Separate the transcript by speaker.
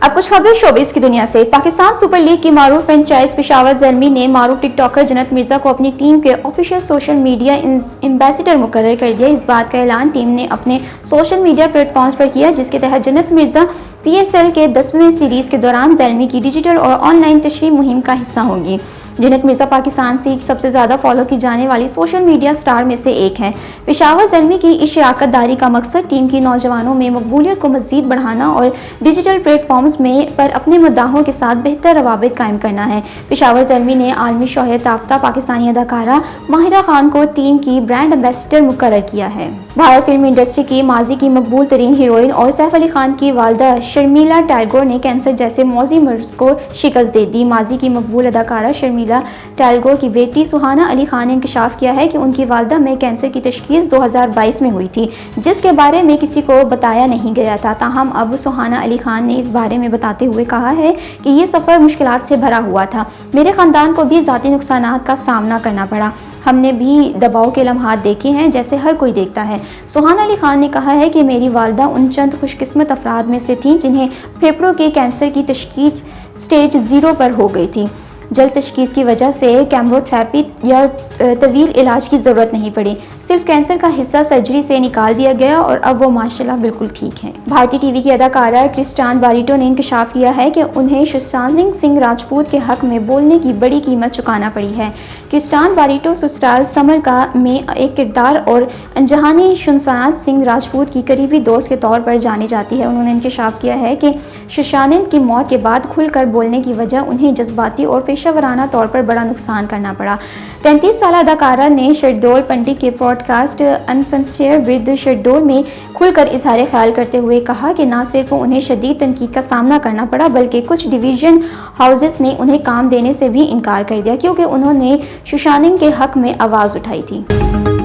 Speaker 1: अब कुछ खबरें शोबिस की दुनिया से। पाकिस्तान सुपर लीग की मारूफ फ्रेंचाइज पेशावर ज़ल्मी ने मारूफ टिकटॉकर जन्नत मिर्जा को अपनी टीम के ऑफिशियल सोशल मीडिया एम्बेसडर मुकर्रर कर दिया। इस बात का ऐलान टीम ने अपने सोशल मीडिया प्लेटफॉर्म्स पर किया, जिसके तहत जन्नत मिर्जा PSL के 10वें सीरीज के दौरान ज़ल्मी की डिजिटल और ऑनलाइन तशरीह मुहिम का हिस्सा होंगी। जन्नत मिर्जा पाकिस्तान से सबसे ज़्यादा फॉलो की जाने वाली सोशल मीडिया स्टार में से एक हैं। पेशावर ज़ल्मी की इस शराकत दारी का मकसद टीम की नौजवानों में मकबूलियत को मज़ीद बढ़ाना और डिजिटल प्लेटफॉर्म्स में पर अपने मद्दाहों के साथ बेहतर रवाबित कायम करना है। पेशावर ज़ल्मी ने आलमी शोहरत याफ्ता पाकिस्तानी अदाकारा माहिरा खान को टीम की ब्रांड एम्बेसडर मुकर्रर किया है। भारत फिल्म इंडस्ट्री की माजी की मकबूल तरीन हीरोइन और सैफ अली खान की वालदा शर्मिला टैगोर ने कैंसर जैसे मौजी मर्ज को शिकस्त दे दी। माजी की मकबूल अदाकारा शर्मिला टैगोर की बेटी सुहाना अली खान ने इंकशाफ किया है कि उनकी वालदा में कैंसर की तशखीस 2022 में हुई थी, जिसके बारे में किसी को बताया नहीं गया था। ताहम अब सुहाना अली खान ने इस बारे में बताते हुए कहा है कि ये सफ़र मुश्किलात से भरा हुआ था। मेरे ख़ानदान को भी ज़ाती नुकसानात का सामना करना पड़ा। हमने भी दबाव के लम्हात देखे हैं जैसे हर कोई देखता है। सुहाना अली खान ने कहा है कि मेरी वालदा उन चंद खुशकिस्मत अफराद में से थीं जिन्हें फेफड़ों के कैंसर की तशखीस स्टेज 0 पर हो गई थी। जल्द तशखीस की वजह से केमोथेरेपी या तवील इलाज की ज़रूरत नहीं पड़ी। सिर्फ कैंसर का हिस्सा सर्जरी से निकाल दिया गया और अब वो माशाल्लाह बिल्कुल ठीक हैं। भारतीय टीवी की अदाकारा क्रिस्टान बारिटो ने इंकशाफ किया है कि उन्हें सुशांत सिंह राजपूत के हक में बोलने की बड़ी कीमत चुकाना पड़ी है। क्रिस्टान बारिटो ससुराल समर का में एक किरदार और अनजहानी सुशांत सिंह राजपूत की करीबी दोस्त के तौर पर जानी जाती है। उन्होंने इंकशाफ किया है कि सुशांत की मौत के बाद खुलकर बोलने की वजह उन्हें जज्बाती और पेशेवराना तौर पर बड़ा नुकसान करना पड़ा। 33 साल अदाकारा ने शहडोल पंडित के पॉडकास्ट अनसेंसर्ड विद शहडोल में खुलकर इजहार ख्याल करते हुए कहा कि न सिर्फ उन्हें शदीद तनकीद का सामना करना पड़ा, बल्कि कुछ डिवीजन हाउसेस ने उन्हें काम देने से भी इनकार कर दिया क्योंकि उन्होंने सुशांत के हक में आवाज़ उठाई थी।